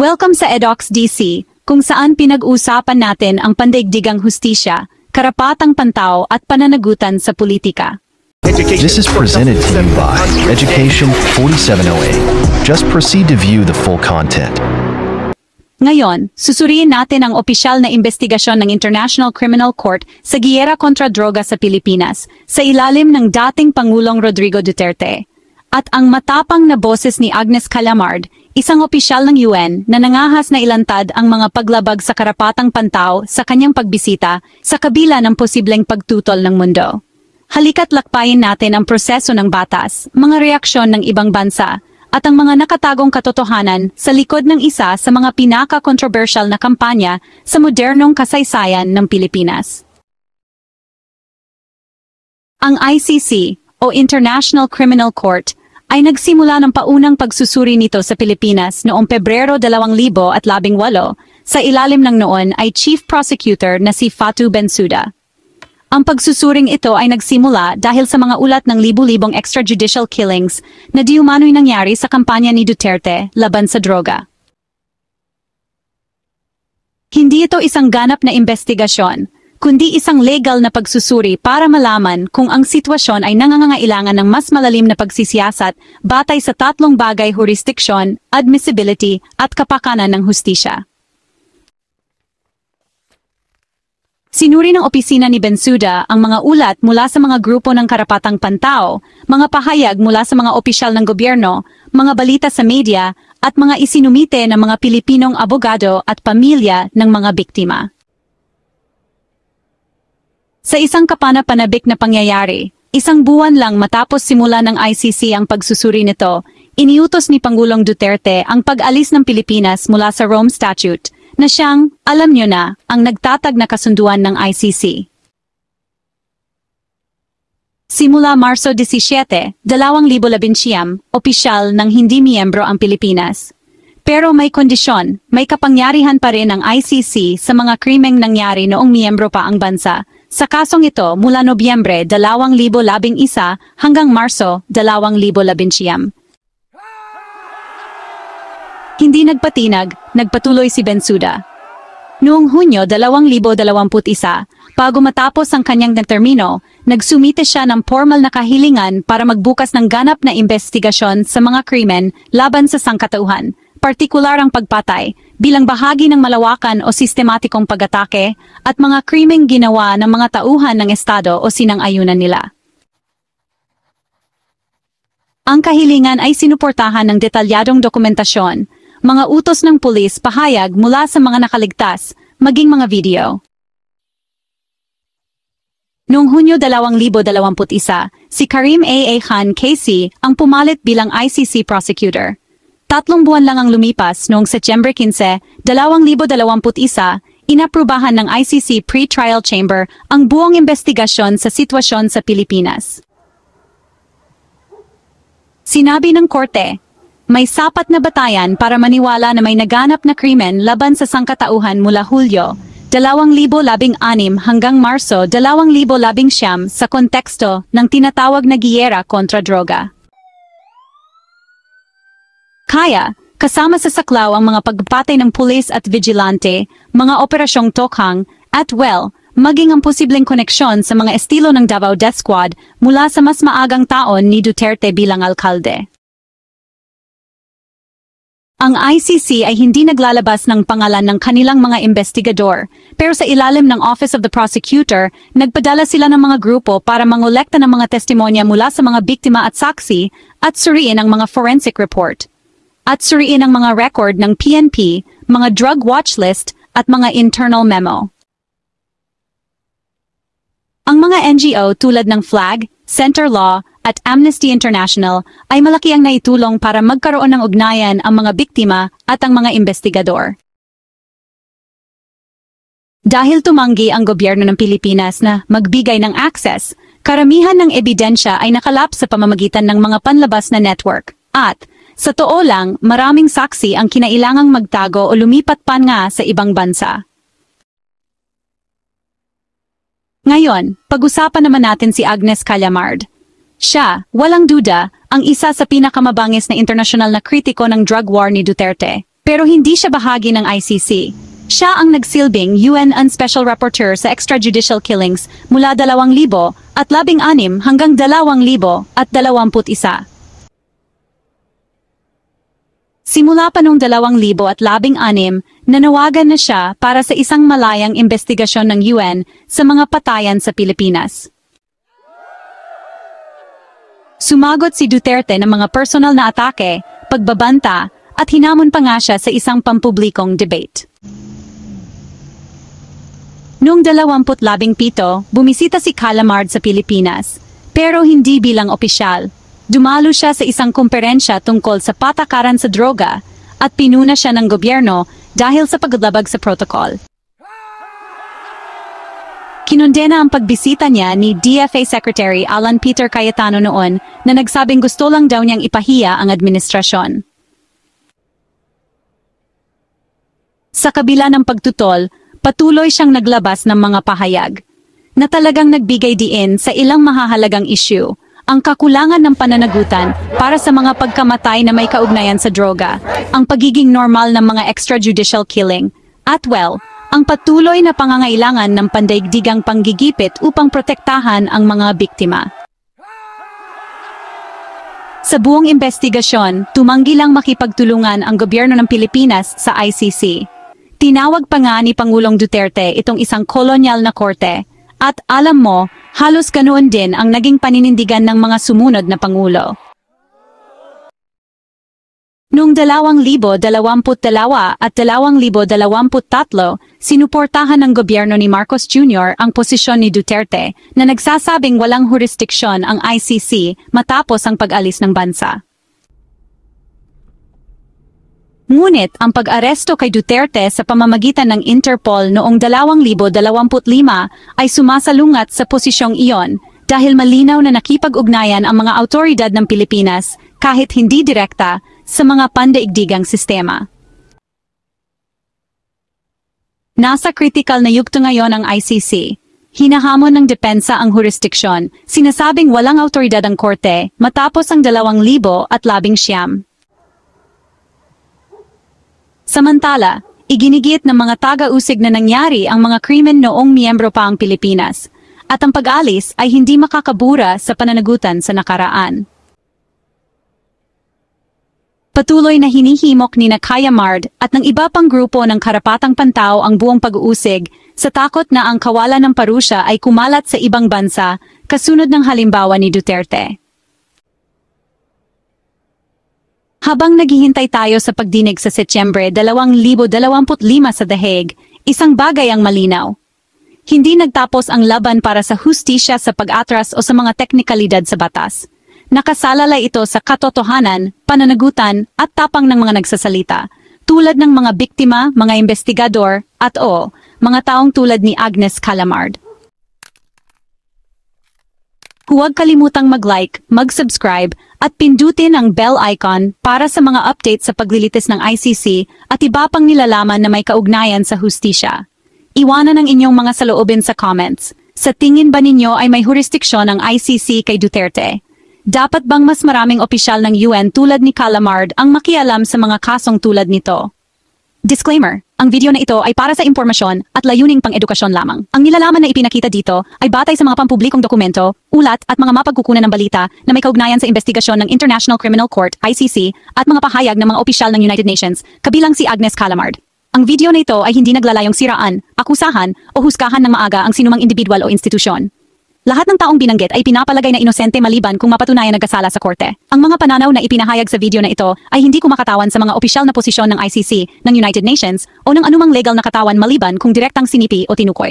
Welcome sa Edox DC, kung saan pinag-uusapan natin ang pandaigdigang hustisya, karapatang pantao at pananagutan sa politika. This is presented to you by Education 4708. Just proceed to view the full content. Ngayon, susuriin natin ang opisyal na investigasyon ng International Criminal Court sa giyera kontra droga sa Pilipinas, sa ilalim ng dating Pangulong Rodrigo Duterte. At ang matapang na boses ni Agnes Callamard, isang opisyal ng UN na nangahas na ilantad ang mga paglabag sa karapatang pantao sa kanyang pagbisita sa kabila ng posibleng pagtutol ng mundo. Halika't lakbayin natin ang proseso ng batas, mga reaksyon ng ibang bansa, at ang mga nakatagong katotohanan sa likod ng isa sa mga pinaka-controversial na kampanya sa modernong kasaysayan ng Pilipinas. Ang ICC, o International Criminal Court, ay nagsimula ng paunang pagsusuri nito sa Pilipinas noong Pebrero 2018 sa ilalim ng noon ay Chief Prosecutor na si Fatou Bensouda. Ang pagsusuring ito ay nagsimula dahil sa mga ulat ng libu-libong extrajudicial killings na di umano'y nangyari sa kampanya ni Duterte laban sa droga. Hindi ito isang ganap na investigasyon, kundi isang legal na pagsusuri para malaman kung ang sitwasyon ay nangangailangan ng mas malalim na pagsisiyasat batay sa tatlong bagay: jurisdiction, admissibility, at kapakanan ng hustisya. Sinuri ng opisina ni Bensouda ang mga ulat mula sa mga grupo ng karapatang pantao, mga pahayag mula sa mga opisyal ng gobyerno, mga balita sa media, at mga isinumite ng mga Pilipinong abogado at pamilya ng mga biktima. Sa isang kapanapanabik na pangyayari, isang buwan lang matapos simula ng ICC ang pagsusuri nito, iniutos ni Pangulong Duterte ang pag-alis ng Pilipinas mula sa Rome Statute, na siyang, alam nyo na, ang nagtatag na kasunduan ng ICC. Simula Marso 17, 2019, opisyal ng hindi miyembro ang Pilipinas. Pero may kondisyon, may kapangyarihan pa rin ang ICC sa mga krimeng nangyari noong miyembro pa ang bansa. Sa kasong ito mula Nobyembre 2011 hanggang Marso 2019. Hindi nagpatinag, nagpatuloy si Bensouda. Noong Hunyo 2021, bago matapos ang kanyang termino, nagsumite siya ng formal na kahilingan para magbukas ng ganap na investigasyon sa mga krimen laban sa sangkatauhan, partikular ang pagpatay, bilang bahagi ng malawakan o sistematikong pag-atake at mga krimeng ginawa ng mga tauhan ng Estado o sinang-ayunan nila. Ang kahilingan ay sinuportahan ng detalyadong dokumentasyon, mga utos ng pulis, pahayag mula sa mga nakaligtas, maging mga video. Noong Hunyo 2021, si Karim A. Khan KC ang pumalit bilang ICC prosecutor. 3 buwan lang ang lumipas noong Setyembre 15, 2021, inaprubahan ng ICC Pre-Trial Chamber ang buong investigasyon sa sitwasyon sa Pilipinas. Sinabi ng korte, may sapat na batayan para maniwala na may naganap na krimen laban sa sangkatauhan mula Hulyo 2016 hanggang Marso 2019 sa konteksto ng tinatawag na giyera kontra droga. Kaya, kasama sa saklaw ang mga pagpatay ng pulis at vigilante, mga operasyong tokhang, at maging ang posibleng koneksyon sa mga estilo ng Davao Death Squad mula sa mas maagang taon ni Duterte bilang alkalde. Ang ICC ay hindi naglalabas ng pangalan ng kanilang mga investigador, pero sa ilalim ng Office of the Prosecutor, nagpadala sila ng mga grupo para mangolekta ng mga testimonya mula sa mga biktima at saksi at suriin ang mga forensic report. At suriin ang mga record ng PNP, mga drug watch list, at mga internal memo. Ang mga NGO tulad ng FLAG, Center Law, at Amnesty International ay malaki ang naitulong para magkaroon ng ugnayan ang mga biktima at ang mga investigador. Dahil tumanggi ang gobyerno ng Pilipinas na magbigay ng access, karamihan ng ebidensya ay nakalap sa pamamagitan ng mga panlabas na network, at sa totoo lang, maraming saksi ang kinailangang magtago o lumipat pa nga sa ibang bansa. Ngayon, pag-usapan naman natin si Agnes Callamard. Siya, walang duda, ang isa sa pinakamabangis na internasyonal na kritiko ng drug war ni Duterte. pero hindi siya bahagi ng ICC. Siya ang nagsilbing UN Special Rapporteur sa extrajudicial killings mula 2016 hanggang 2021. Simula pa noong 2016, nanawagan na siya para sa isang malayang investigasyon ng UN sa mga patayan sa Pilipinas. Sumagot si Duterte ng mga personal na atake, pagbabanta, at hinamon pa nga siya sa isang pampublikong debate. Noong 2017, bumisita si Calamard sa Pilipinas, pero hindi bilang opisyal. Dumalo siya sa isang komperensya tungkol sa patakaran sa droga at pinuna siya ng gobyerno dahil sa paglabag sa protocol. Kinondena ang pagbisita niya ni DFA Secretary Alan Peter Cayetano noon na nagsabing gusto lang daw niyang ipahiya ang administrasyon. Sa kabila ng pagtutol, patuloy siyang naglabas ng mga pahayag na talagang nagbigay diin sa ilang mahahalagang issue, ang kakulangan ng pananagutan para sa mga pagkamatay na may kaugnayan sa droga, ang pagiging normal ng mga extrajudicial killing, at ang patuloy na pangangailangan ng pandaigdigang panggigipit upang protektahan ang mga biktima. Sa buong investigasyon, tumanggi lang makipagtulungan ang gobyerno ng Pilipinas sa ICC. Tinawag pa nga ni Pangulong Duterte itong isang kolonyal na korte, at alam mo, halos ganoon din ang naging paninindigan ng mga sumunod na Pangulo. Noong 2022 at 2023, sinuportahan ng gobyerno ni Marcos Jr. ang posisyon ni Duterte na nagsasabing walang jurisdiksyon ang ICC matapos ang pag-alis ng bansa. Ngunit ang pag-aresto kay Duterte sa pamamagitan ng Interpol noong 2025 ay sumasalungat sa posisyong iyon dahil malinaw na nakipag-ugnayan ang mga awtoridad ng Pilipinas kahit hindi direkta sa mga pandaigdigang sistema. Nasa critical na yugto ngayon ang ICC. Hinahamon ng depensa ang jurisdiksyon, sinasabing walang awtoridad ang korte matapos ang 2019. Samantala, iginigit ng mga taga-usig na nangyari ang mga krimen noong miyembro pa ang Pilipinas, at ang pag-alis ay hindi makakabura sa pananagutan sa nakaraan. Patuloy na hinihimok ni Calamard at ng iba pang grupo ng karapatang pantao ang buong pag-uusig sa takot na ang kawalan ng parusya ay kumalat sa ibang bansa kasunod ng halimbawa ni Duterte. Habang naghihintay tayo sa pagdinig sa Setyembre 2025 sa The Hague, isang bagay ang malinaw. Hindi nagtapos ang laban para sa hustisya sa pag-atras o sa mga teknikalidad sa batas. Nakasalalay ito sa katotohanan, pananagutan at tapang ng mga nagsasalita, tulad ng mga biktima, mga investigador, at mga taong tulad ni Agnes Calamard. Huwag kalimutang mag-like, mag-subscribe, at pindutin ang bell icon para sa mga updates sa paglilitis ng ICC at iba pang nilalaman na may kaugnayan sa hustisya. Iwanan ang inyong mga saloobin sa comments. Sa tingin ba ninyo ay may jurisdiksyon ang ICC kay Duterte? Dapat bang mas maraming opisyal ng UN tulad ni Calamard ang makialam sa mga kasong tulad nito? Disclaimer, ang video na ito ay para sa impormasyon at layuning pang-edukasyon lamang. Ang nilalaman na ipinakita dito ay batay sa mga pampublikong dokumento, ulat at mga mapagkukunan ng balita na may kaugnayan sa investigasyon ng International Criminal Court, ICC, at mga pahayag ng mga opisyal ng United Nations, kabilang si Agnes Calamard. Ang video na ito ay hindi naglalayong siraan, akusahan o husgahan ng maaga ang sinumang individual o institusyon. Lahat ng taong binanggit ay pinapalagay na inosente maliban kung mapatunayan nagkasala sa korte. Ang mga pananaw na ipinahayag sa video na ito ay hindi kumakatawan sa mga opisyal na posisyon ng ICC, ng United Nations, o ng anumang legal na katawan maliban kung direktang sinipi o tinukoy.